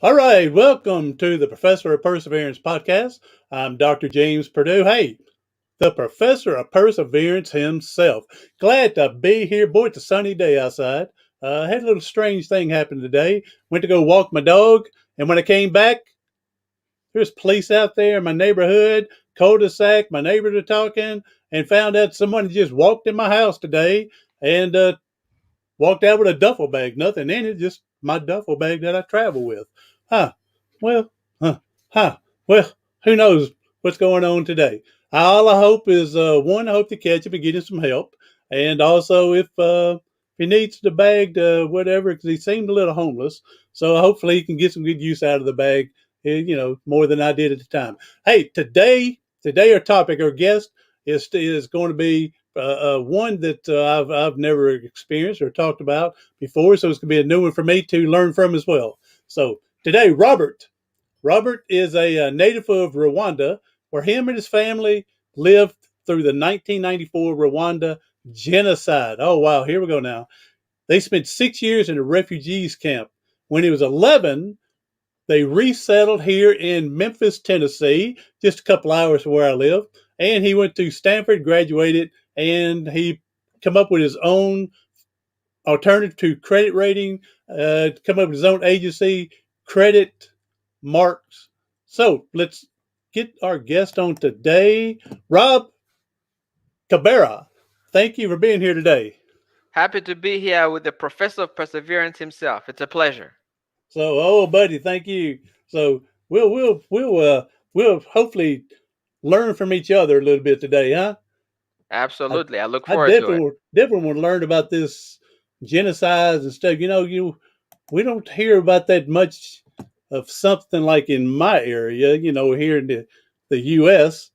All right, welcome to the Professor of Perseverance podcast. I'm Dr. James Purdue. Hey, the Professor of Perseverance himself. Glad to be here. Boy, it's a sunny day outside. Had a little strange thing happen today. Went to go walk my dog, and when I came back, there's police out there in my neighborhood, cul-de-sac. My neighbors are talking, and found out someone just walked in my house today and walked out with a duffel bag. Nothing in it, just my duffel bag that I travel with. Huh. Well, huh. Huh. Well, who knows what's going on today? All I hope is, one, I hope to catch him and get him some help. And also, if he needs the bag to whatever, because he seemed a little homeless. So hopefully he can get some good use out of the bag, more than I did at the time. Hey, today our topic, our guest is going to be one that I've never experienced or talked about before, so it's going to be a new one for me to learn from as well. So today, Robert. Robert is a native of Rwanda, where him and his family lived through the 1994 Rwanda genocide. Oh wow, here we go now. They spent 6 years in a refugees camp. When he was 11, they resettled here in Memphis, Tennessee, just a couple hours from where I live. And he went to Stanford, graduated, and he come up with his own alternative to credit rating, come up with his own agency, Credit Marks. So let's get our guest on today, Rob Kabera. Thank you for being here today. Happy to be here with the Professor of Perseverance himself. It's a pleasure. So, oh, buddy, thank you. So we'll hopefully learn from each other a little bit today, huh? I Absolutely. I look I forward to it. definitely want to learn about this genocides and stuff. We don't hear about that much of something like in my area, here in the U.S.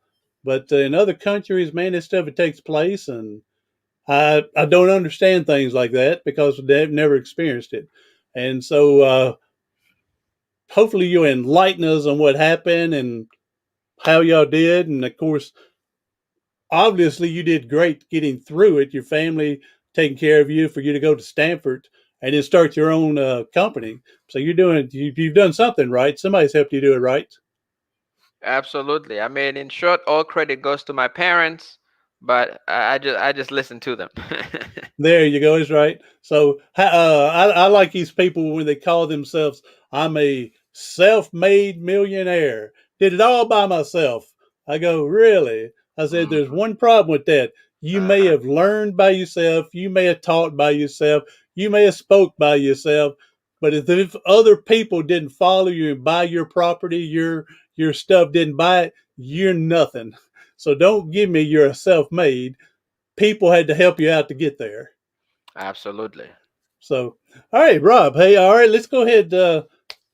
But in other countries, man, this stuff it takes place, and I don't understand things like that because they've never experienced it, and so hopefully you'll enlighten us on what happened and how y'all did, and of course obviously you did great getting through it. Your family taking care of you for you to go to Stanford and then start your own company. So you've done something right. Somebody's helped you do it right. Absolutely. I mean, in short, all credit goes to my parents, but I just listen to them. There you go. It's right. So I like these people when they call themselves, I'm a self-made millionaire. Did it all by myself. I go, really? I said, there's Mhm. one problem with that. You may Uh-huh. have learned by yourself. You may have taught by yourself. You may have spoke by yourself. But if other people didn't follow you and buy your property, your stuff didn't buy it, you're nothing. So don't give me you're self-made. People had to help you out to get there. Absolutely. So, all right, Rob. Hey, all right, let's go ahead. You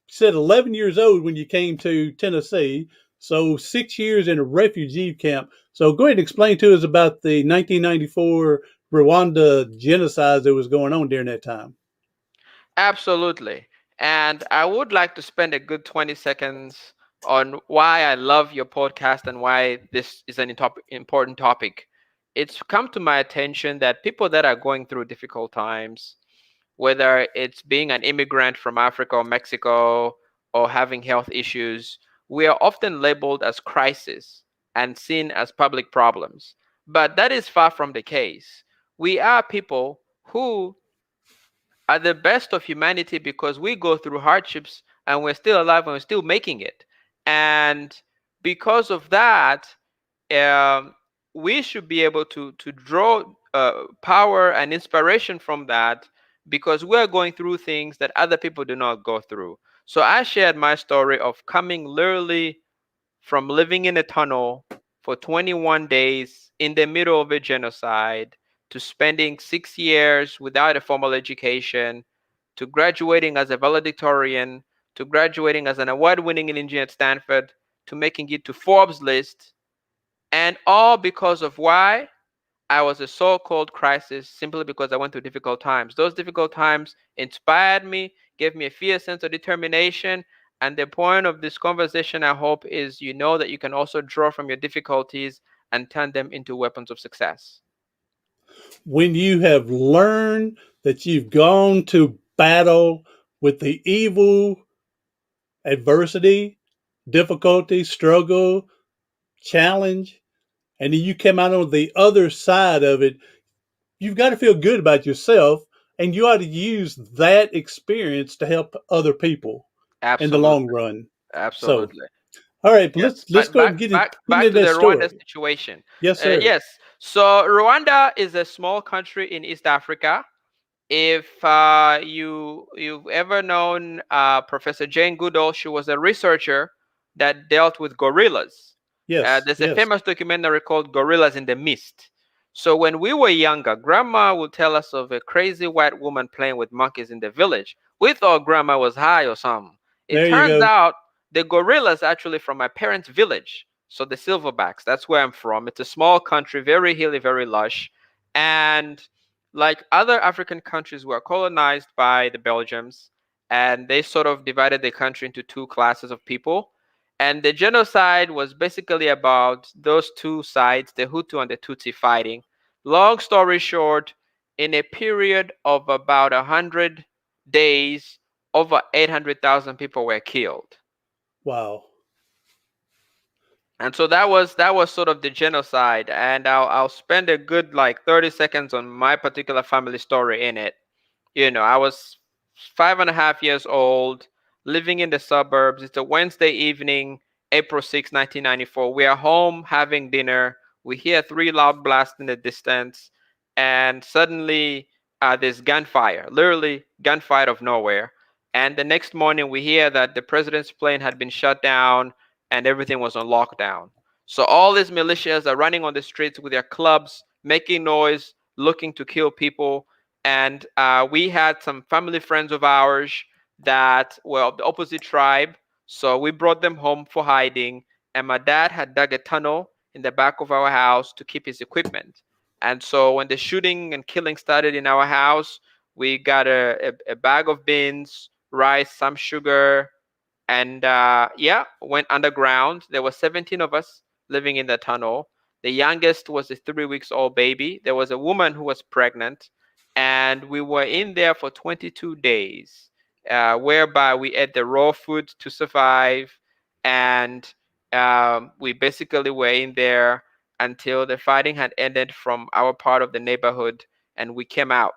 said 11 years old when you came to Tennessee. So 6 years in a refugee camp. So go ahead and explain to us about the 1994 Rwanda genocide that was going on during that time. Absolutely. And I would like to spend a good 20 seconds on why I love your podcast and why this is an important topic. It's come to my attention that people that are going through difficult times, whether it's being an immigrant from Africa or Mexico or having health issues, we are often labeled as crisis and seen as public problems. But that is far from the case. We are people who are the best of humanity because we go through hardships and we're still alive and we're still making it. And because of that, um, we should be able to draw power and inspiration from that because we're going through things that other people do not go through. So I shared my story of coming literally from living in a tunnel for 21 days in the middle of a genocide to spending 6 years without a formal education to graduating as a valedictorian to graduating as an award-winning engineer at Stanford to making it to Forbes list, and all because of why I was a so-called crisis simply because I went through difficult times. Those difficult times inspired me, gave me a fierce sense of determination. And the point of this conversation, I hope, is you know that you can also draw from your difficulties and turn them into weapons of success. When you have learned that you've gone to battle with the evil adversity, difficulty, struggle, challenge, and then you come out on the other side of it, you've got to feel good about yourself, and you ought to use that experience to help other people in the long Absolutely. run. So, Absolutely. all right, Yes. let's But go ahead back and back get back into to the that Rwanda story. situation. Yes, sir. Yes. So Rwanda is a small country in East Africa. If you've ever known Professor Jane Goodall, she was a researcher that dealt with gorillas. Yes, There's a yes. famous documentary called Gorillas in the Mist. So when we were younger, Grandma would tell us of a crazy white woman playing with monkeys in the village. We thought Grandma was high or something. It There you turns go. out the gorillas actually from my parents' village. So the Silverbacks, that's where I'm from. It's a small country, very hilly, very lush, and like other African countries were colonized by the Belgians, and they sort of divided the country into two classes of people. And the genocide was basically about those two sides, the Hutu and the Tutsi fighting. Long story short, in a period of about 100 days, over 800,000 people were killed. Wow. And so that was sort of the genocide. And I'll spend a good like 30 seconds on my particular family story in it. I was 5.5 years old, living in the suburbs. It's a Wednesday evening, April 6, 1994. We are home having dinner. We hear three loud blasts in the distance, and suddenly there's gunfire, literally gunfire of nowhere. And the next morning, we hear that the president's plane had been shut down and everything was on lockdown. So all these militias are running on the streets with their clubs, making noise, looking to kill people. And we had some family friends of ours that were of the opposite tribe. So we brought them home for hiding. And my dad had dug a tunnel in the back of our house to keep his equipment. And so when the shooting and killing started in our house, we got a bag of beans, rice, some sugar, and yeah, went underground. There were 17 of us living in the tunnel. The youngest was a 3 weeks old baby. There was a woman who was pregnant, and we were in there for 22 days, whereby we ate the raw food to survive, and we basically were in there until the fighting had ended from our part of the neighborhood, and we came out.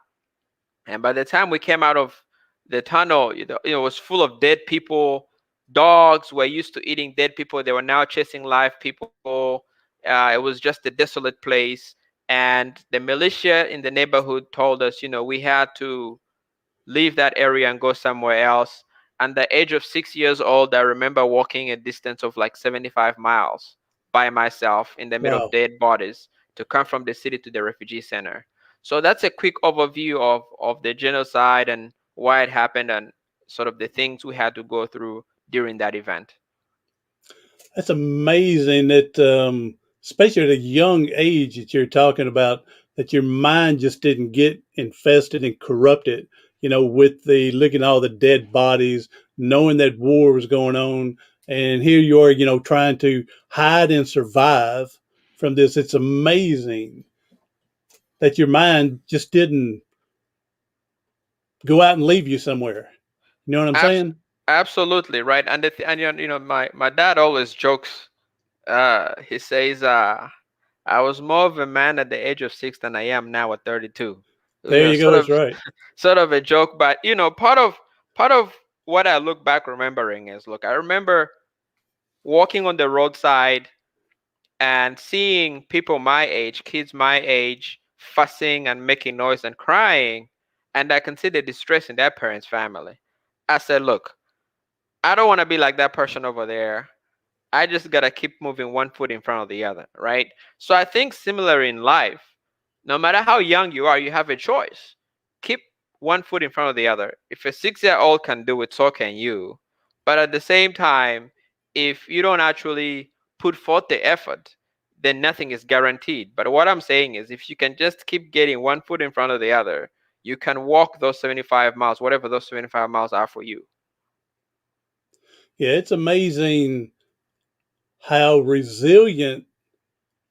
And by the time we came out of the tunnel, it was full of dead people. Dogs were used to eating dead people. They were now chasing live people. It was just a desolate place. And the militia in the neighborhood told us, we had to leave that area and go somewhere else. At the age of 6 years old, I remember walking a distance of like 75 miles by myself in the middle of Wow. dead bodies to come from the city to the refugee center. So that's a quick overview of the genocide and why it happened and sort of the things we had to go through during that event. That's amazing that, especially at a young age that you're talking about, that your mind just didn't get infested and corrupted, with the looking at all the dead bodies, knowing that war was going on. And here you are, trying to hide and survive from this. It's amazing that your mind just didn't go out and leave you somewhere. You know what I'm Abs- saying? Absolutely right. And my dad always jokes. He says, I was more of a man at the age of 6 than I am now at 32. There you go. Sort That's of right. sort of a joke, but part of what I look back remembering is, look, I remember walking on the roadside and seeing people my age, kids my age, fussing and making noise and crying, and I can see the distress in their parents' family. I said, look, I don't want to be like that person over there. I just gotta keep moving one foot in front of the other, right? So I think similar in life, no matter how young you are, you have a choice. Keep one foot in front of the other. If a 6 year old can do it, so can you. But at the same time, if you don't actually put forth the effort, then nothing is guaranteed. But what I'm saying is, if you can just keep getting one foot in front of the other, you can walk those 75 miles, whatever those 75 miles are for you. Yeah, it's amazing how resilient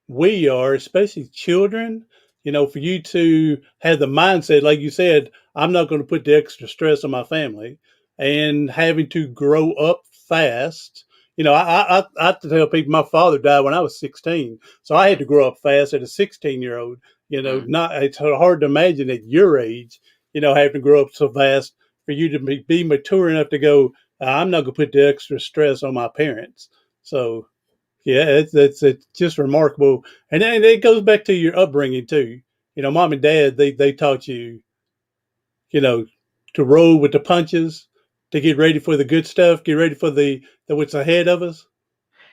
we are, especially children, for you to have the mindset, like you said, I'm not going to put the extra stress on my family, and having to grow up fast. I tell people my father died when I was 16, so I had Mm, to grow up fast at a 16-year-old. mm. Not it's hard to imagine at your age, having to grow up so fast for you to be mature enough to go. I'm not going to put the extra stress on my parents. So yeah, it's just remarkable, and then it goes back to your upbringing too. Mom and dad they taught you, you know, to roll with the punches, to get ready for the good stuff, get ready for the what's ahead of us.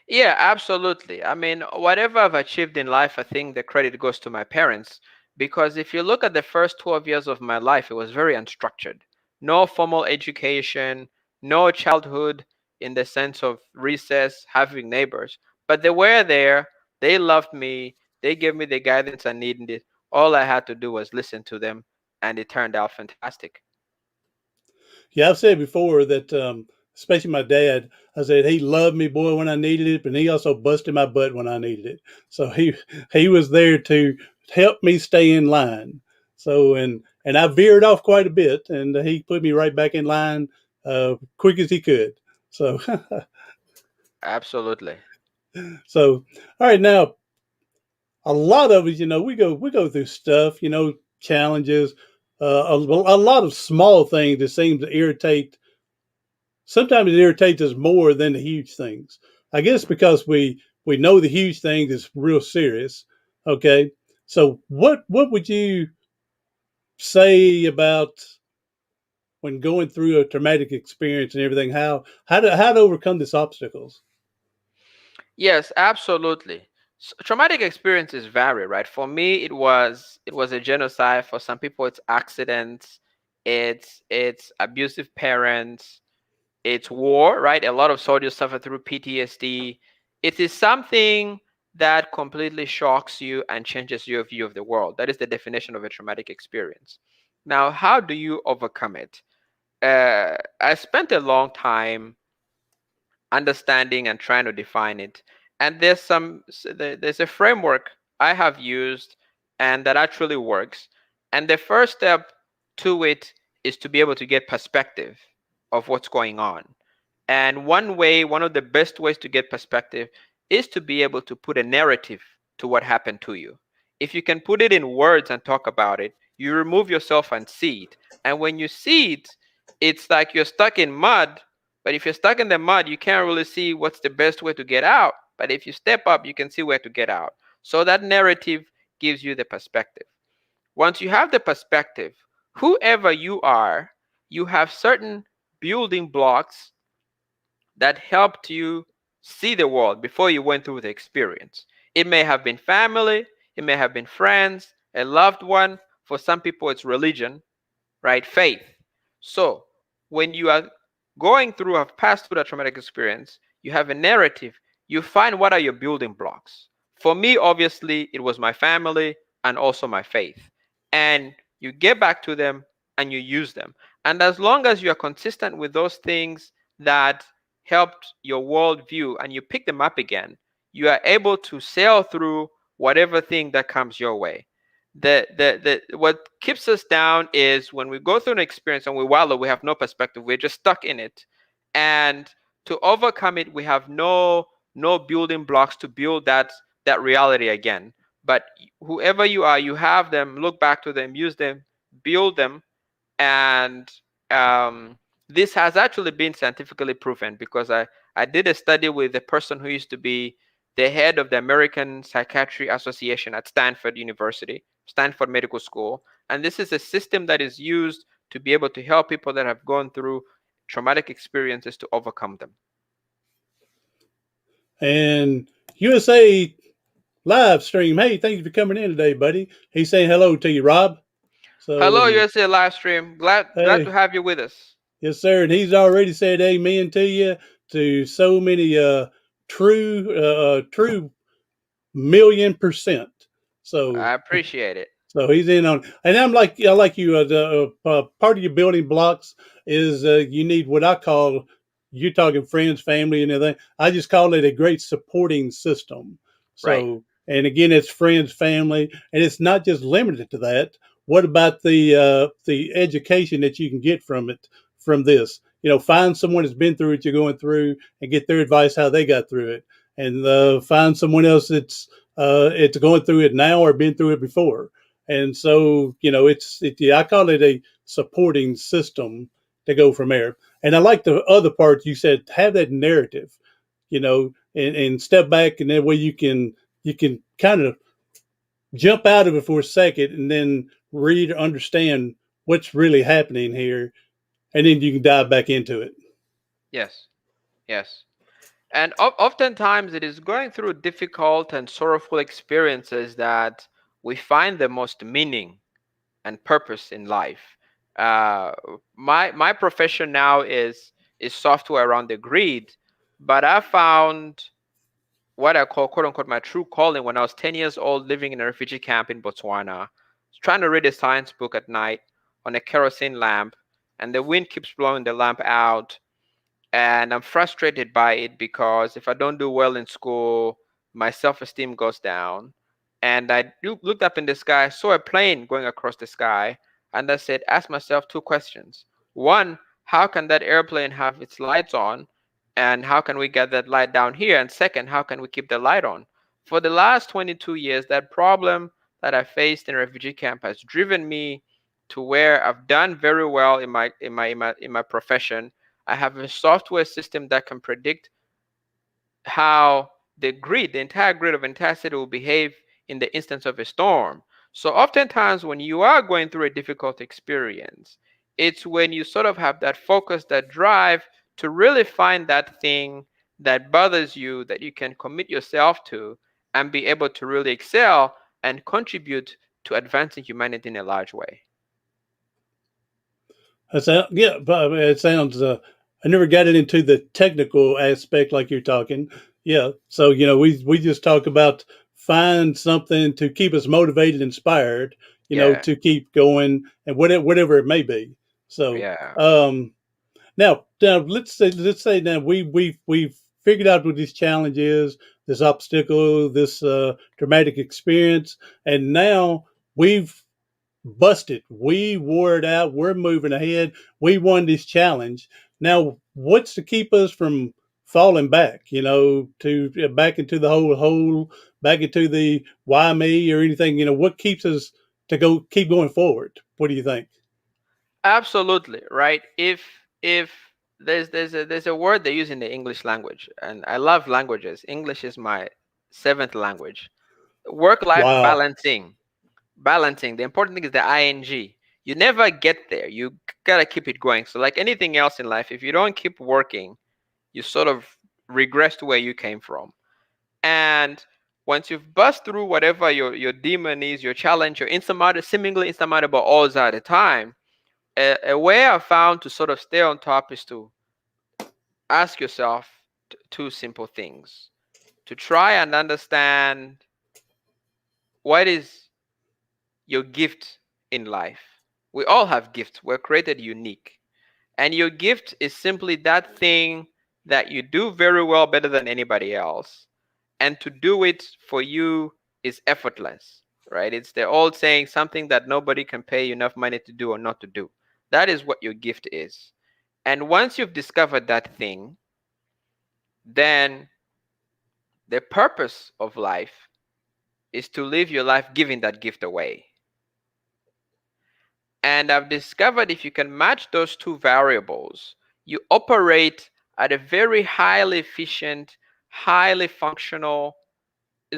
Yeah, absolutely. I mean, whatever I've achieved in life, I think the credit goes to my parents. Because if you look at the first 12 years of my life, it was very unstructured. No formal education, no childhood in the sense of recess, having neighbors. But they were there, they loved me, they gave me the guidance I needed. All I had to do was listen to them, and it turned out fantastic. Yeah, I've said before that, especially my dad, I said he loved me, boy, when I needed it, but he also busted my butt when I needed it. So he was there to help me stay in line. So and I veered off quite a bit, and he put me right back in line quick as he could. So Absolutely. so all right, now a lot of us, we go through stuff, challenges, a lot of small things that seem to irritate. Sometimes it irritates us more than the huge things. I guess because we know the huge thing is real serious. Okay, so what would you say about when going through a traumatic experience and everything? How to overcome these obstacles? Yes, absolutely. Traumatic experiences vary, right? For me, it was a genocide. For some people, it's accidents, it's abusive parents, it's war, right? A lot of soldiers suffer through PTSD. It is something that completely shocks you and changes your view of the world. That is the definition of a traumatic experience. Now, how do you overcome it? I spent a long time understanding and trying to define it. And there's a framework I have used and that actually works. And the first step to it is to be able to get perspective of what's going on. And one of the best ways to get perspective is to be able to put a narrative to what happened to you. If you can put it in words and talk about it, you remove yourself and see it. And when you see it, it's like you're stuck in mud, but if you're stuck in the mud, you can't really see what's the best way to get out. But if you step up, you can see where to get out. So that narrative gives you the perspective. Once you have the perspective, whoever you are, you have certain building blocks that helped you see the world before you went through the experience. It may have been family, it may have been friends, a loved one. For some people, it's religion, right? Faith. So when you are going through, have passed through that traumatic experience, you have a narrative. You find what are your building blocks. For me, obviously, it was my family and also my faith. And you get back to them and you use them. And as long as you are consistent with those things that helped your worldview and you pick them up again, you are able to sail through whatever thing that comes your way. The what keeps us down is when we go through an experience and we wallow, we have no perspective, we're just stuck in it. And to overcome it, we have no building blocks to build that reality again. But whoever you are, you have them, look back to them, use them, build them. And um, this has actually been scientifically proven because I did a study with a person who used to be the head of the American Psychiatry Association at Stanford University, Stanford Medical School. And this is a system that is used to be able to help people that have gone through traumatic experiences to overcome them. And USA live stream. Hey, thank you for coming in today, buddy. He's saying hello to you, Rob. So Hello, and USA live stream. Glad to hey, have you with us. yes, sir. And he's already said amen to you to so many true million%. So I appreciate it. so he's in on, and I like you. Part of your building blocks is you need what I call, you talking friends, family, and everything. I just call it a great supporting system. Right. So, and again, it's friends, family, and it's not just limited to that. What about the education that you can get from it, from this? find someone that's been through what you're going through and get their advice how they got through it, and find someone else that's it's going through it now or been through it before. And so, yeah, I call it a supporting system to go from there. And I like the other part you said, have that narrative, and step back, and that way you can kind of jump out of it for a second and then read or understand what's really happening here, and then you can dive back into it. Yes, yes. And oftentimes it is going through difficult and sorrowful experiences that we find the most meaning and purpose in life. Uh, my profession now is software around the grid, but I found what I call quote unquote my true calling when I was 10 years old, living in a refugee camp in Botswana, trying to read a science book at night on a kerosene lamp, and the wind keeps blowing the lamp out, and I'm frustrated by it because if I don't do well in school, my self-esteem goes down. And I looked up in the sky, saw a plane going across the sky, and I said, ask myself two questions. One, how can that airplane have its lights on? And how can we get that light down here? And second, how can we keep the light on? For the last 22 years, that problem that I faced in a refugee camp has driven me to where I've done very well in my profession. I have a software system that can predict how the entire grid of entire city will behave in the instance of a storm. So oftentimes when you are going through a difficult experience, it's when you sort of have that focus, that drive to really find that thing that bothers you that you can commit yourself to and be able to really excel and contribute to advancing humanity in a large way. Yeah, but it sounds. I never got it into the technical aspect like you're talking. Yeah, so we just talk about find something to keep us motivated, inspired, Yeah, to keep going, and whatever it may be. So yeah, now let's say now we've figured out what this challenge is, this obstacle, this dramatic experience, and now we've busted. We wore it out. We're moving ahead. We won this challenge. Now, what's to keep us from falling back? To back into the whole hole, back into the why me or anything. What keeps us to keep going forward? What do you think? absolutely right. If there's a word they use in the English language, and I love languages. English is my seventh language. Work life Wow. balancing. Balancing. The important thing is the ing. You never get there. You gotta keep it going. So like anything else in life, if you don't keep working, you sort of regress to where you came from. And once you've bust through whatever your demon is, your challenge, your insurmountable, seemingly insurmountable odds at a time, a way I found to sort of stay on top is to ask yourself two simple things: to try and understand what is your gift in life. We all have gifts, we're created unique. And your gift is simply that thing that you do very well, better than anybody else. And to do it for you is effortless, right? It's the old saying, something that nobody can pay you enough money to do or not to do. That is what your gift is. And once you've discovered that thing, then the purpose of life is to live your life giving that gift away. And I've discovered if you can match those two variables, you operate at a very highly efficient, highly functional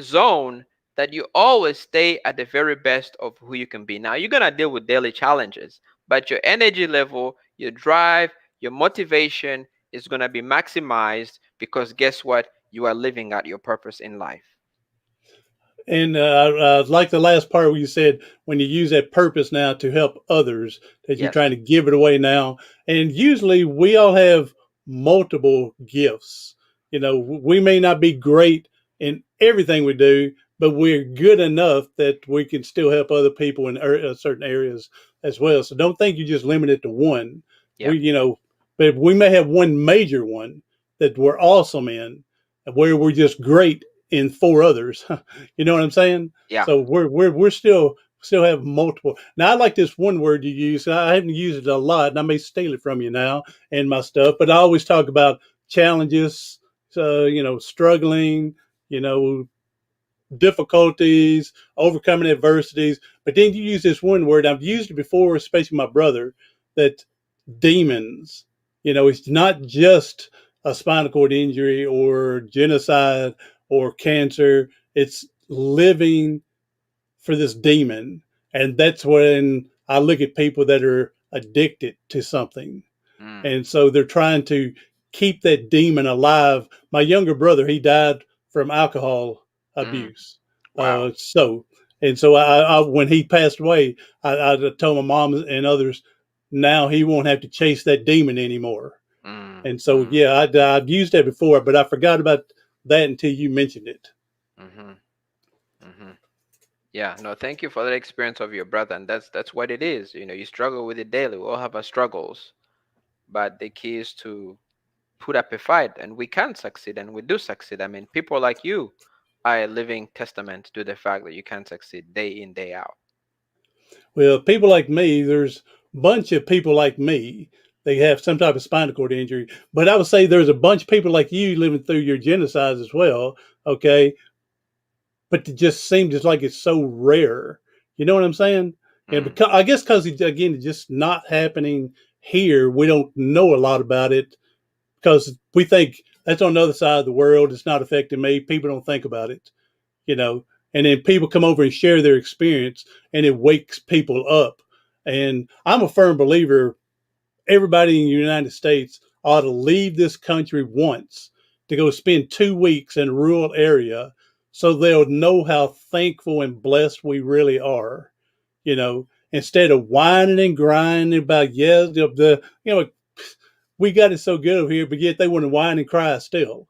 zone that you always stay at the very best of who you can be. Now, you're going to deal with daily challenges, but your energy level, your drive, your motivation is going to be maximized because guess what? You are living out your purpose in life. And I like the last part where you said when you use that purpose now to help others, that you're trying Yes. to give it away now. And usually we all have multiple gifts. We may not be great in everything we do, but we're good enough that we can still help other people in certain areas as well. So don't think you just limit it to one. Yeah. But we may have one major one that we're awesome in, where we're just great in four others. You know what I'm saying? Yeah. So we're still still have multiple. Now, I like this one word you use. I haven't used it a lot, and I may steal it from you now and my stuff. But I always talk about challenges, struggling, you know, difficulties, overcoming adversities. But then you use this one word. I've used it before, especially my brother, that demons. It's not just a spinal cord injury or genocide or cancer. It's living for this demon. And that's when I look at people that are addicted to something. Mm, And so they're trying to keep that demon alive. My younger brother, he died from alcohol mm, abuse. wow. So when he passed away, I told my mom and others, now he won't have to chase that demon anymore. Mm, And so, mm, yeah, I've used that before, but I forgot about that until you mentioned it. mm-hmm, mm-hmm. Yeah, no, thank you for that experience of your brother, and that's what it is. You struggle with it daily. We all have our struggles, but the key is to put up a fight, and we can succeed, and we do succeed. I mean, people like you are a living testament to the fact that you can succeed day in, day out. Well, people like me, there's a bunch of people like me. They have some type of spinal cord injury. But I would say there's a bunch of people like you living through your genocides as well. Okay. But it just seems just like it's so rare. You know what I'm saying? And Mm, because I guess because again, it's just not happening here. We don't know a lot about it because we think that's on the other side of the world. It's not affecting me. People don't think about it, you know. And then people come over and share their experience, and it wakes people up. And I'm a firm believer everybody in the United States ought to leave this country once to go spend 2 weeks in a rural area so they'll know how thankful and blessed we really are. Instead of whining and grinding about, yes, we got it so good over here, but yet they want to whine and cry still.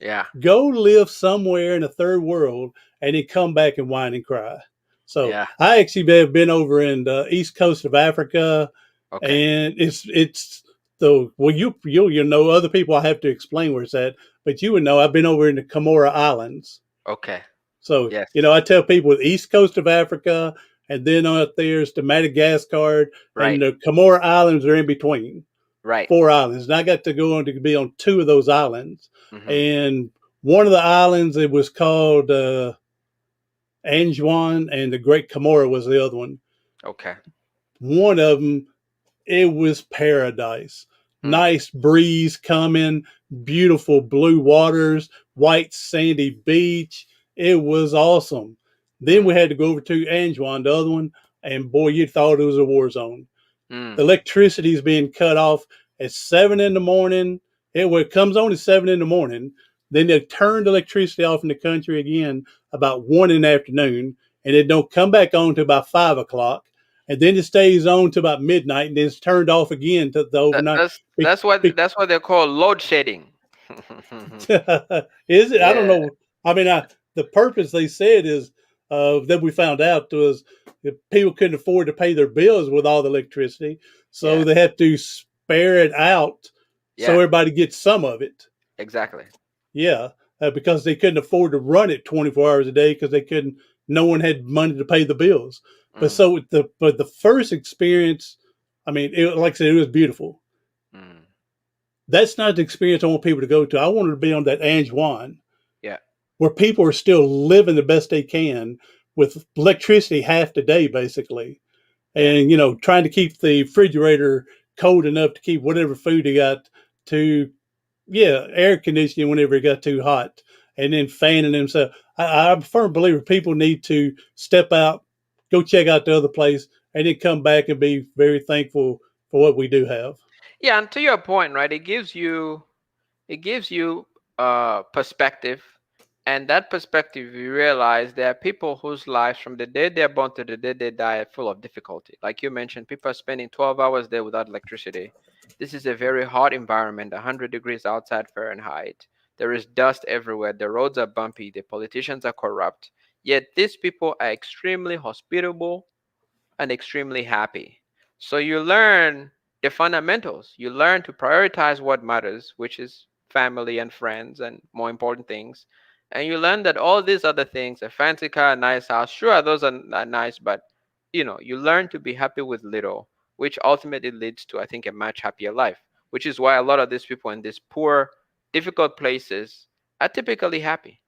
yeah, Go live somewhere in a third world and then come back and whine and cry. So yeah. I actually have been over in the east coast of Africa, Okay, and it's the well you know other people I have to explain where it's at, but you would know I've been over in the Comora Islands. okay. So Yes, I tell people the east coast of Africa, and then out there's the Madagascar, and right, the Comora Islands are in between right. 4 islands, and I got to go on to be on two of those islands. Mm-hmm. And one of the islands it was called Anjouan, and the Great Comora was the other one. Okay. One of them, it was paradise. Mm, Nice breeze coming, beautiful blue waters, white sandy beach. It was awesome. Then mm, we had to go over to Anjouan, the other one, and boy, you thought it was a war zone. mm, Electricity is being cut off at 7 in the morning. It comes on at 7 in the morning. Then they turn the electricity off in the country again about 1 in the afternoon, and it don't come back on to about 5 o'clock. And then it stays on to about midnight, and then it's turned off again to the That, overnight. that's that's what that's what they call load shedding. Is it? I don't Yeah, know. I mean, the purpose they said is that we found out was that people couldn't afford to pay their bills with all the electricity, so yeah, they have to spare it out so yeah. everybody gets some of it. Exactly. Yeah, because they couldn't afford to run it 24 hours a day because they couldn't. No one had money to pay the bills. Mm, But the first experience, I mean, like I said, it was beautiful. mm, That's not the experience I want people to go to. I wanted to be on that Anjouan yeah, where people are still living the best they can with electricity half the day, basically, yeah. and trying to keep the refrigerator cold enough to keep whatever food they got to, yeah, air conditioning whenever it got too hot, and then fanning themselves. I'm a firm believer people need to step out, go check out the other place, and then come back and be very thankful for what we do have. Yeah, and to your point, right? It gives you perspective, and that perspective you realize there are people whose lives from the day they're born to the day they die are full of difficulty. Like you mentioned, people are spending 12 hours there without electricity. This is a very hot environment, 100 degrees outside Fahrenheit. There is dust everywhere. The roads are bumpy. The politicians are corrupt. Yet these people are extremely hospitable and extremely happy. So you learn the fundamentals. You learn to prioritize what matters, which is family and friends and more important things. And you learn that all these other things, a fancy car, a nice house, sure, those are nice, but you learn to be happy with little, which ultimately leads to, I think, a much happier life, which is why a lot of these people in these poor, difficult places are typically happy.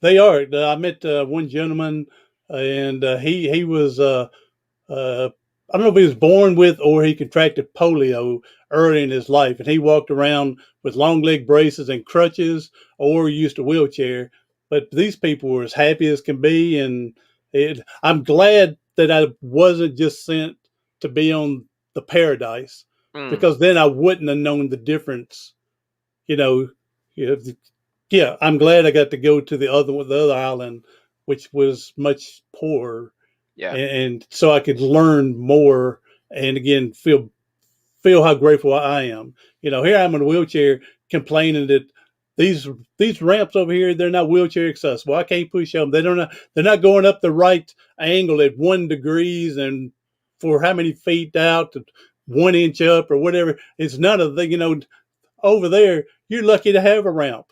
They are. I met one gentleman, and he was I don't know if he was born with or he contracted polio early in his life, and he walked around with long leg braces and crutches or used a wheelchair. But these people were as happy as can be, and I'm glad that I wasn't just sent to be on the paradise, Mm, because then I wouldn't have known the difference. You know, you know, yeah, I'm glad I got to go to the other island, which was much poorer, yeah, and so I could learn more, and again feel how grateful I am. Here I am in a wheelchair complaining that these these ramps over here, they're not wheelchair accessible. I can't push them. They're not going up the right angle at 1 degrees and for how many feet out, 1 inch up or whatever. It's none of the over there. You're lucky to have a ramp.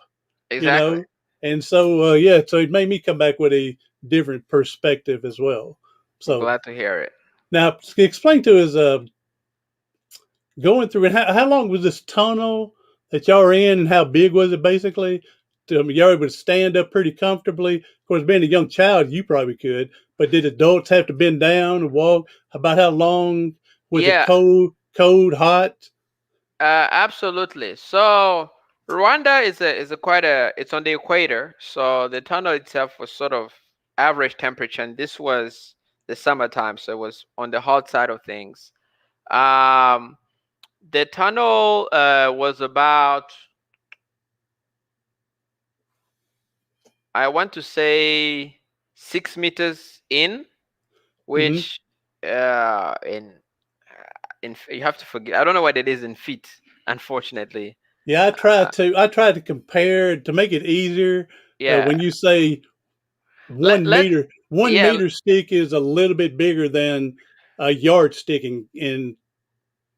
you exactly. know. And so, yeah, so it made me come back with a different perspective as well. I'm So glad to hear it. now, explain to us going through and how long was this tunnel that y'all were in, and how big was it basically? Y'all able to stand up pretty comfortably. Of course, being a young child, you probably could, but did adults have to bend down and walk? About how long was it? Yeah, Cold, hot? absolutely. So Rwanda is a quite a it's on the equator, so the tunnel itself was sort of average temperature, and this was the summertime, so it was on the hot side of things. Um, the tunnel was about, I want to say, 6 meters in, Hmm. which you have to forget. I don't know what it is in feet, unfortunately. Yeah, Uh, I tried to compare to make it easier. yeah, When you say let let 1 yeah, meter stick is a little bit bigger than a yardstick in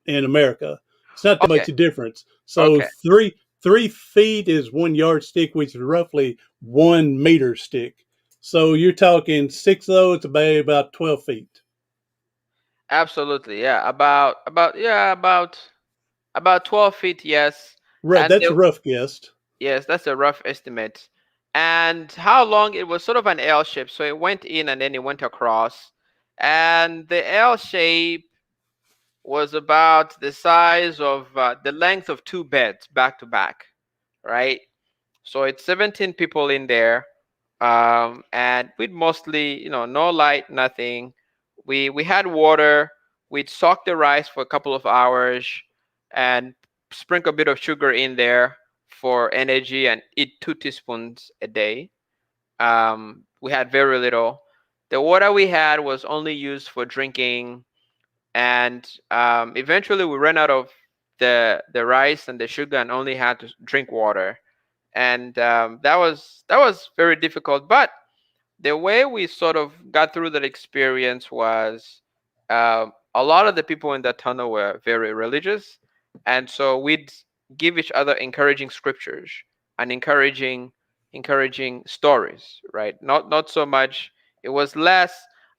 America. It's not that much okay, difference. So okay, three feet is 1 yardstick, which is roughly 1 meter stick. So you're talking six, though it's about 12 feet. absolutely, yeah, about 12 feet, yes, Right, and that's a rough guess. yes, that's a rough estimate. And how long it was, sort of an L shape, so it went in and then it went across, and the L shape was about the size of the length of two beds back to back, right? So it's 17 people in there, and we'd mostly, no light, nothing. We had water. We'd soak the rice for a couple of hours and sprinkle a bit of sugar in there for energy and eat 2 teaspoons a day. We had very little. The water we had was only used for drinking, and eventually we ran out of the rice and the sugar and only had to drink water, and that was very difficult. But the way we sort of got through that experience was, a lot of the people in that tunnel were very religious, and so we'd give each other encouraging scriptures and encouraging stories, right? Not so much. It was less.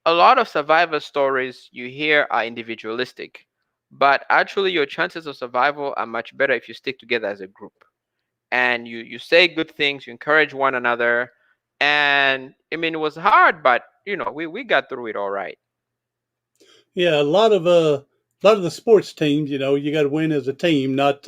A lot of survivor stories you hear are individualistic, but actually your chances of survival are much better if you stick together as a group and you say good things, you encourage one another. And I mean, it was hard, but we got through it all right. Yeah, a lot of the sports teams, you got to win as a team, not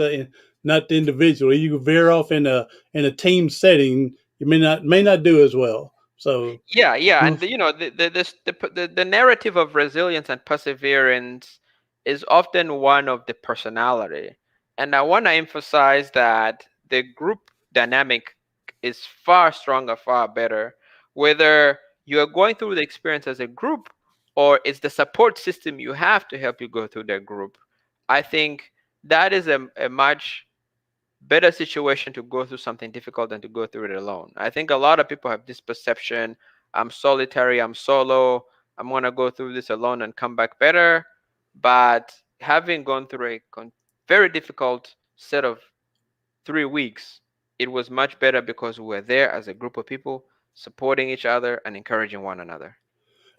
individually. You veer off in a team setting, you may not do as well. So, Yeah, yeah, and the narrative of resilience and perseverance is often one of the personality, and I want to emphasize that the group dynamic is far stronger, far better, whether you are going through the experience as a group or it's the support system you have to help you go through the group. I think that is a much better situation to go through something difficult than to go through it alone. I think a lot of people have this perception: I'm solitary, I'm solo, I'm going to go through this alone and come back better. But having gone through a very difficult set of 3 weeks, it was much better because we were there as a group of people supporting each other and encouraging one another.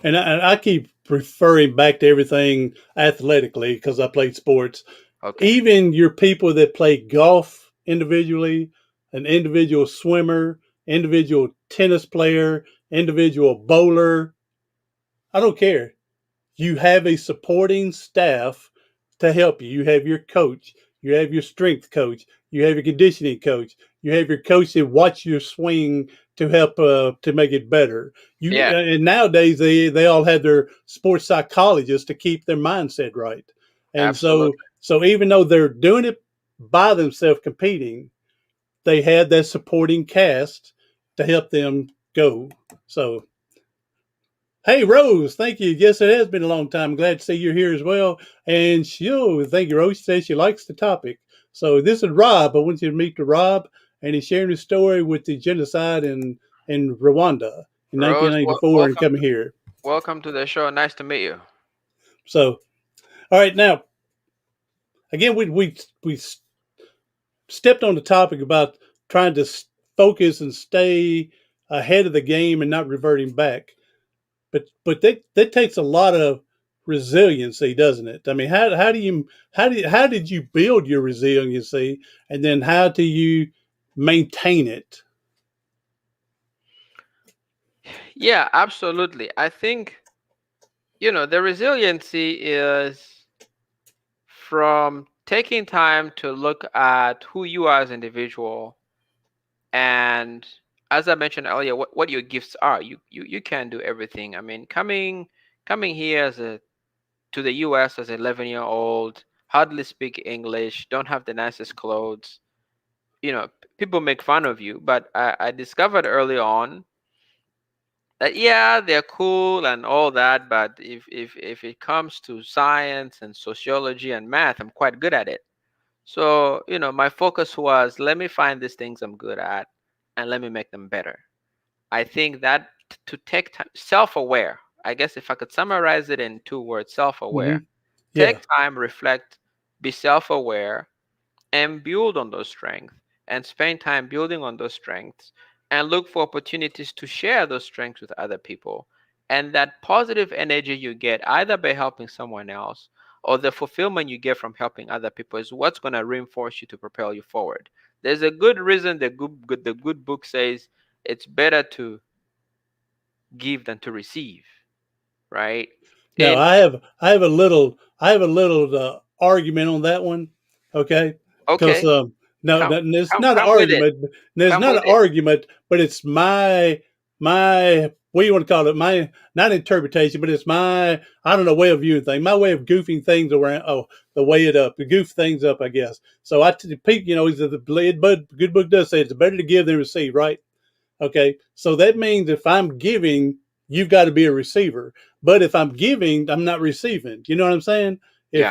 And I keep referring back to everything athletically because I played sports. Okay. Even your people that play golf individually, an individual swimmer, individual tennis player, individual bowler, I don't care. You have a supporting staff to help you. You have your coach, you have your strength coach, you have your conditioning coach, you have your coach that watch your swing to help to make it better. You Yeah, and nowadays they all have their sports psychologists to keep their mindset right. And so absolutely. so even though they're doing it by themselves competing, they had that supporting cast to help them go. So hey, Rose, thank you. Yes, it has been a long time. Glad to see you're here as well. And she'll, thank you, Rose. She says she likes the topic. So this is Rob. I want you to meet the Rob, and he's sharing his story with the genocide in Rwanda in Rose, 1994 and welcome coming here. welcome to the show. Nice to meet you. So, all right, now, again, we stepped on the topic about trying to focus and stay ahead of the game and not reverting back. But that takes a lot of resiliency, doesn't it? I mean, how did you build your resiliency, and then how do you maintain it? Yeah, absolutely. I think, the resiliency is from taking time to look at who you are as an individual, and as I mentioned earlier, what your gifts are. You can't do everything. I mean, coming here as a to the US as an 11-year-old, hardly speak English, don't have the nicest clothes. People make fun of you, but I discovered early on that, yeah, they're cool and all that, but if it comes to science and sociology and math, I'm quite good at it. So, my focus was, let me find these things I'm good at and let me make them better. I think that to take time, self-aware. I guess if I could summarize it in two words, self-aware. Hmm. Take Yeah. time, reflect, be self-aware, and build on those strengths, and spend time building on those strengths, and look for opportunities to share those strengths with other people. And that positive energy you get either by helping someone else or the fulfillment you get from helping other people is what's going to reinforce you to propel you forward. There's a good reason the good book says it's better to give than to receive, right? Now And I have a little argument on that one. Okay, because okay, no, come it's come not an come with it. argument. There's Come not with an it. argument, but it's my what do you want to call it? My not interpretation, but it's my I don't know way of viewing things. My way of goofing things around. Oh, the way it up, the goof things up, I guess. So people, the good book does say it's better to give than receive, right? Okay, so that means if I'm giving, you've got to be a receiver. But if I'm giving, I'm not receiving. You know what I'm saying? Yeah,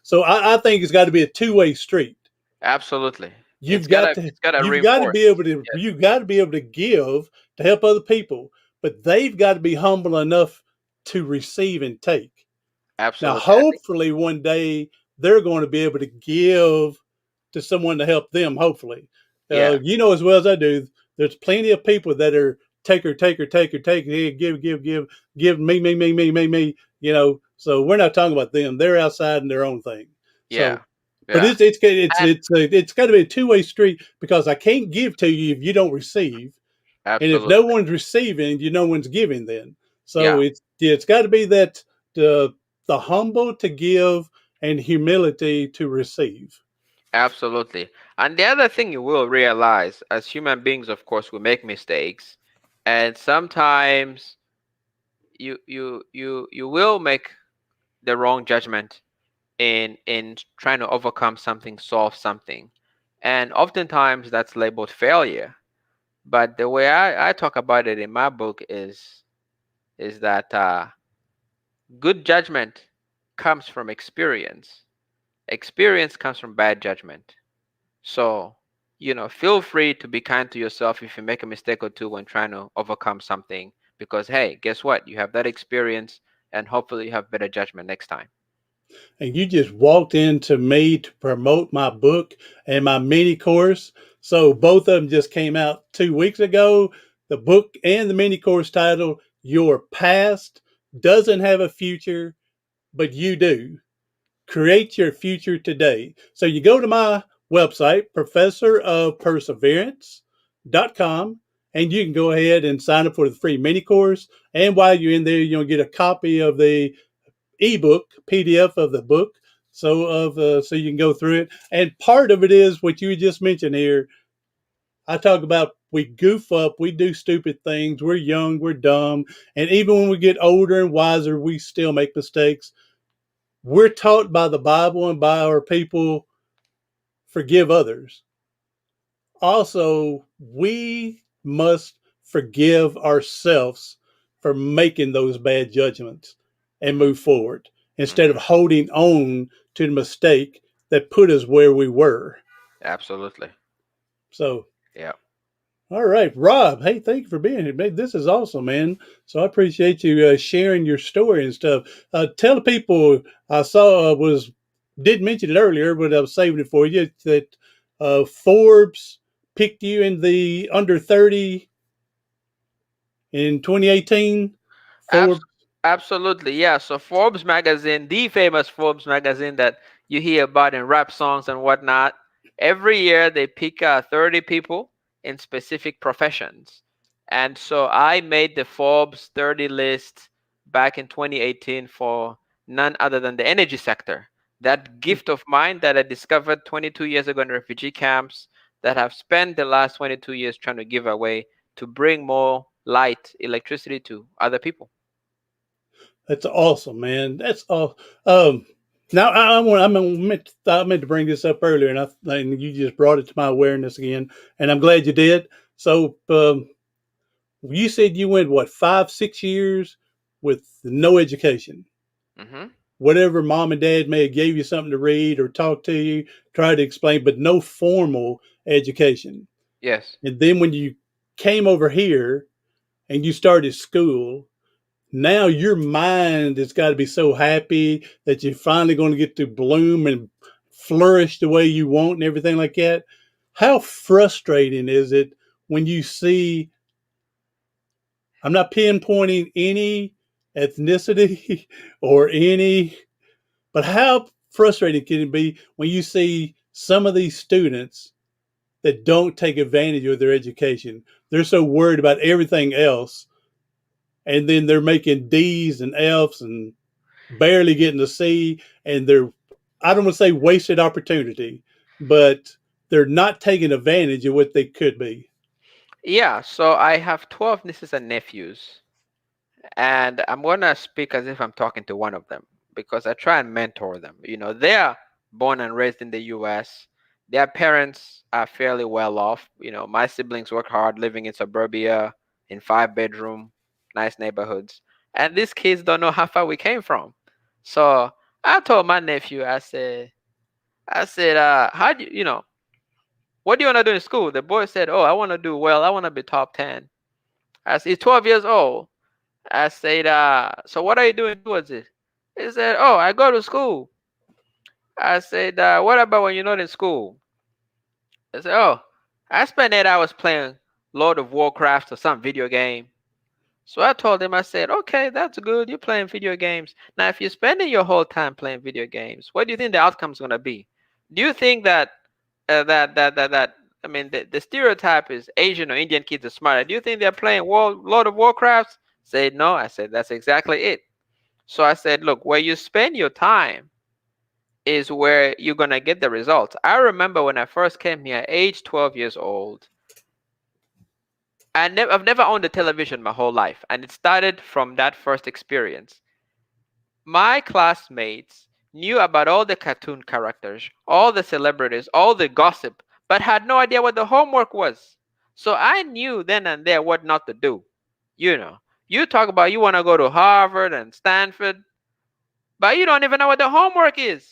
So I think it's got to be a two-way street. absolutely. You've got to It's gotta you've got to reinforce. be able to Yes, you've got to be able to give to help other people, but they've got to be humble enough to receive and take. Now, absolutely. I think, hopefully, one day they're going to be able to give to someone to help them. Hopefully, yeah, you know as well as I do. There's plenty of people that are taker. Hey, give me. You know, so we're not talking about them. They're outside in their own thing. yeah, So, but yeah. And it's got to be a two-way street because I can't give to you if you don't receive, and if no absolutely. one's receiving, no one's giving. Then, so Yeah, it's got to be that the the humble to give and humility to receive. absolutely. And the other thing you will realize, as human beings, of course, we make mistakes, and sometimes you will make the wrong judgment in trying to overcome something, solve something, and oftentimes that's labeled failure. But the way I talk about it in my book is that good judgment comes from experience. Experience comes from bad judgment. So, feel free to be kind to yourself if you make a mistake or two when trying to overcome something, because hey, guess what? You have that experience, and hopefully you have better judgment next time. And you just walked into me to promote my book and my mini course. So both of them just came out 2 weeks ago. The book and the mini course title, Your past doesn't have a future, but you do. Create your future today. So you go to my website, professorofperseverance.com, and you can go ahead and sign up for the free mini course. And while you're in there, you'll get a copy of the ebook, PDF of the book. So you can go through it. And part of it is what you just mentioned here. I talk about we goof up, we do stupid things, we're young, we're dumb, and even when we get older and wiser, we still make mistakes. We're taught by the Bible and by our people, forgive others. Also, we must forgive ourselves for making those bad judgments and Hmm. move forward instead of Hmm. holding on to the mistake that put us where we were. Absolutely. So, Yeah. all right, Rob. Hey, thank you for being here, man. This is awesome, man. So I appreciate you sharing your story and stuff. Tell the people I saw was did mention it earlier, but I was saving it for you that Forbes picked you in the under 30 in 2018. Abs- Forbes. Absolutely, yeah. So Forbes magazine, the famous Forbes magazine that you hear about in rap songs and whatnot, every year they pick 30 people in specific professions. And so I made the Forbes 30 list back in 2018 for none other than the energy sector. That gift of mine that I discovered 22 years ago in refugee camps that have spent the last 22 years trying to give away to bring more light, electricity to other people. That's awesome, man. That's all. Um, now I meant to bring this up earlier, and you just brought it to my awareness again, and I'm glad you did. So you said you went what 5 6 years with no education. Hmm. Whatever mom and dad may have gave you something to read or talk to you, try to explain, but no formal education. Yes. And then when you came over here and you started school, now your mind has got to be so happy that you're finally going to get to bloom and flourish the way you want and everything like that. How frustrating is it when you see, I'm not pinpointing any ethnicity or any, but how frustrating can it be when you see some of these students that don't take advantage of their education? They're so worried about everything else, and then they're making D's and F's and barely getting a C, and they're, I don't want to say wasted opportunity, but they're not taking advantage of what they could be. Yeah, so I have 12 nieces and nephews, and I'm gonna speak as if I'm talking to one of them because I try and mentor them. They're born and raised in the US. Their parents are fairly well off. My siblings work hard living in suburbia in 5-bedroom, nice neighborhoods. And these kids don't know how far we came from. So I told my nephew, I said, how do what do you want to do in school? The boy said, oh, I want to do well. I want to be top 10. I said, he's 12 years old. I said, so what are you doing towards it? He said, oh, I go to school. I said, what about when you're not in school? I said, oh, I spend 8 hours playing Lord of Warcraft or some video game. So I told him, I said, okay, that's good. You're playing video games. Now, if you're spending your whole time playing video games, what do you think the outcome's going to be? Do you think that I mean, the stereotype is Asian or Indian kids are smarter. Do you think they're playing Lord of Warcraft? Said no. I said that's exactly it. So I said, look, where you spend your time is where you're gonna get the results. I remember when I first came here, age 12 years old. I've never owned a television my whole life, and it started from that first experience. My classmates knew about all the cartoon characters, all the celebrities, all the gossip, but had no idea what the homework was. So I knew then and there what not to do. You know, you talk about you want to go to Harvard and Stanford, but you don't even know what the homework is.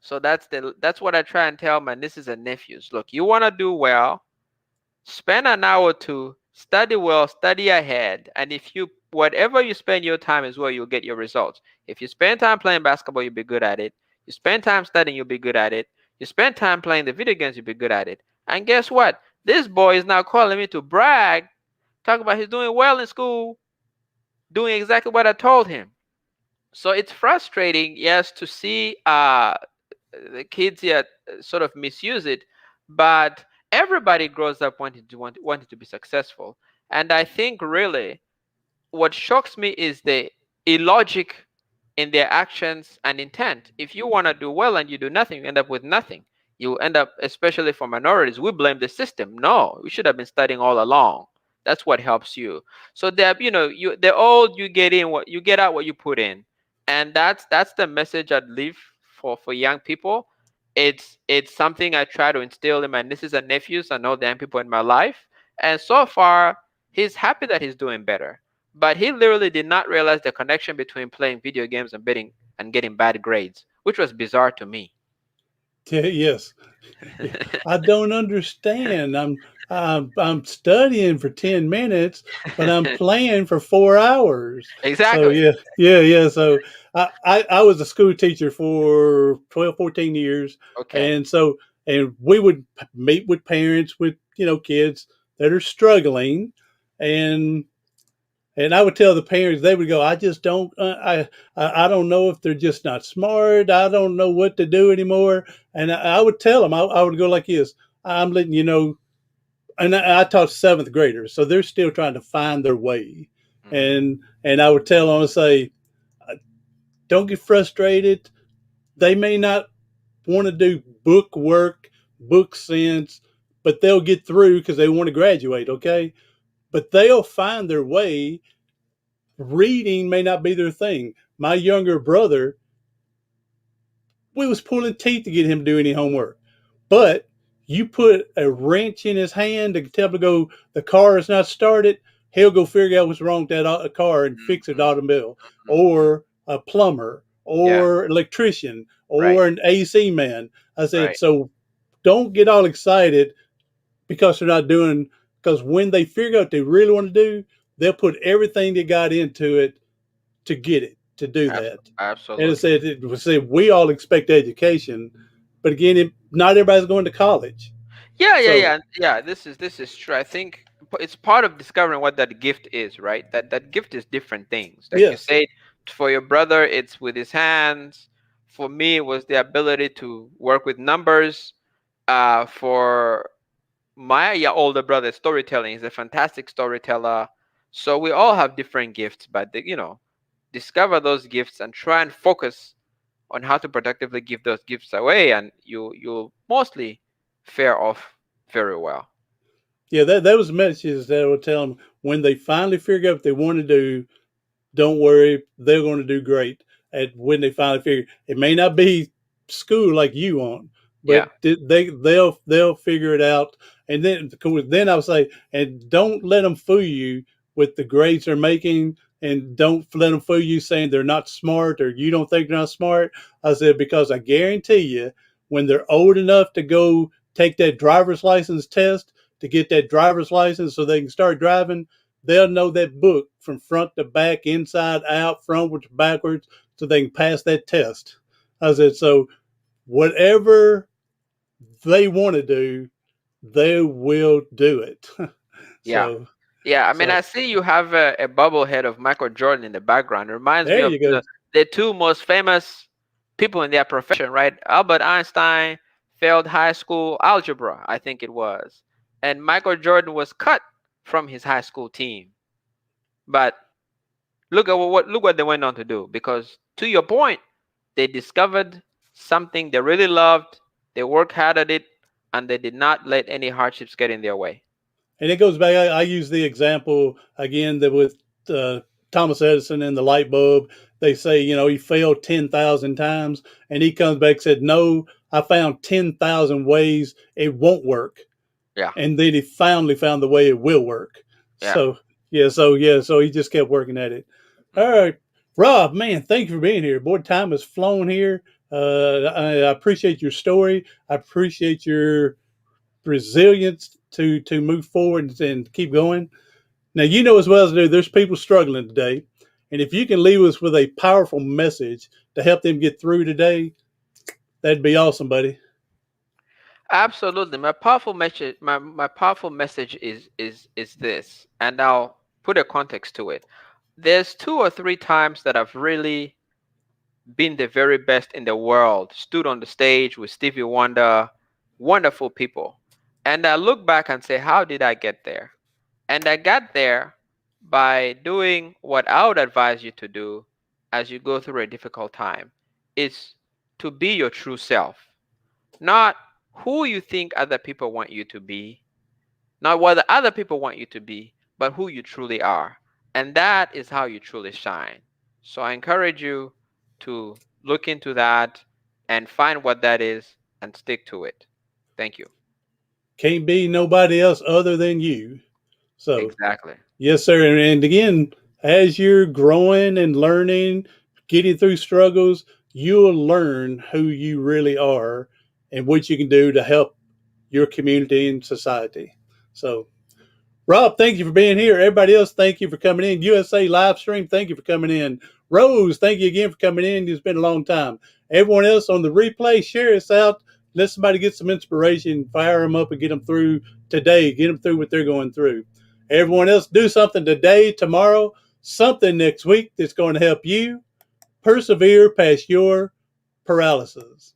So that's what I try and tell my nieces and nephews. Look, you want to do well, spend an hour or two, study well, study ahead, and if you whatever you spend your time is where you'll get your results. If you spend time playing basketball, you'll be good at it. You spend time studying, you'll be good at it. You spend time playing the video games, you'll be good at it. And guess what? This boy is now calling me to brag, talk about he's doing well in school. doing exactly what I told him. So it's frustrating, yes, to see the kids yet sort of misuse it, but everybody grows up wanting to be successful. And I think really what shocks me is the illogic in their actions and intent. If you want to do well and you do nothing, you end up with nothing. You end up, especially for minorities, we blame the system. No, we should have been studying all along. That's what helps you. So that the old you get in what you get out what you put in, and that's the message I'd leave for young people. It's something I try to instill in my nieces and nephews and all the young people in my life. And so far, he's happy that he's doing better, but he literally did not realize the connection between playing video games and betting and getting bad grades, which was bizarre to me. Yes. Yeah, I don't understand. I'm studying for 10 minutes, but I'm playing for 4 hours. So Exactly. yeah. So I was a school teacher for 12, 14 years, Okay. and we would meet with parents with kids that are struggling, and I would tell the parents, they would go, I just don't, I don't know if they're just not smart. I don't know what to do anymore. And I would tell them, I would go like this, I'm letting you know, and I taught seventh graders, so they're still trying to find their way. Hmm. And I would tell them, I would say, don't get frustrated. They may not want to do book work, book sense, but they'll get through because they want to graduate. Okay. But they'll find their way. Reading may not be their thing. My younger brother, we was pulling teeth to get him to do any homework. But you put a wrench in his hand to tell him to go, the car is not started, he'll go figure out what's wrong with that car and fix it Hmm. automobile. Hmm. Or a plumber Yeah. or electrician Right. or an AC man. I said, Right. so don't get all excited because they're not doing, because when they figure out what they really want to do, they'll put everything they got into it to get it to do that. And Absolutely. it was said we all expect education, but again, not everybody's going to college. Yeah, yeah, So yeah, yeah. This is true. I think it's part of discovering what that gift is, right? That gift is different things. Like you yes, said, for your brother, it's with his hands. For me, it was the ability to work with numbers. For my older brother, storytelling. He's a fantastic storyteller. So we all have different gifts, but discover those gifts and try and focus on how to productively give those gifts away, and you'll mostly fare off very well. yeah, that was messages that would tell them when they finally figure out what they want to do. Don't worry, they're going to do great at when they finally figure. It may not be school like you want, Yeah. but they'll figure it out. And then I would say, and don't let them fool you with the grades they're making, and don't let them fool you saying they're not smart or you don't think they're not smart. I said because I guarantee you, when they're old enough to go take that driver's license test to get that driver's license so they can start driving, they'll know that book from front to back, inside out, frontwards, backwards, so they can pass that test. I said, so whatever they want to do, they will do it. Yeah. so, Yeah, I mean, so I see you have a bobblehead of Michael Jordan in the background. It reminds me there of you go. the two most famous people in their profession, right? Albert Einstein failed high school algebra, I think it was, and Michael Jordan was cut from his high school team. But look what they went on to do. Because to your point, they discovered something they really loved. They worked hard at it, and they did not let any hardships get in their way. And it goes back. I use the example again that with uh, Thomas Edison and the light bulb. They say he failed 10,000 times, and he comes back and said, "No, I found 10,000 ways it won't work." Yeah, And then he finally found the way it will work. yeah. So he just kept working at it. All Hmm. right, Rob, man, thank you for being here. Boy, time has flown here. I appreciate your story. I appreciate your resilience to move forward and keep going. Now you know as well as I do, there's people struggling today, and if you can leave us with a powerful message to help them get through today, that'd be awesome, buddy. Absolutely. My powerful message is this, and I'll put a context to it. there's 2 or 3 times that I've really been the very best in the world, stood on the stage with Stevie Wonder, wonderful people. And I look back and say, how did I get there? And I got there by doing what I would advise you to do as you go through a difficult time, is to be your true self, not who you think other people want you to be, not what the other people want you to be, but who you truly are. And that is how you truly shine. So I encourage you to look into that and find what that is and stick to it. Thank you. Can't be nobody else other than you. So, Exactly. yes, sir. And again, as you're growing and learning, getting through struggles, you'll learn who you really are and what you can do to help your community and society. So, Rob, thank you for being here. Everybody else, thank you for coming in. USA live stream, thank you for coming in. Rose, thank you again for coming in. It's been a long time. Everyone else on the replay, share us out. Let somebody get some inspiration, fire them up, and get them through today. Get them through what they're going through. Everyone else, do something today, tomorrow, something next week that's going to help you persevere past your paralysis.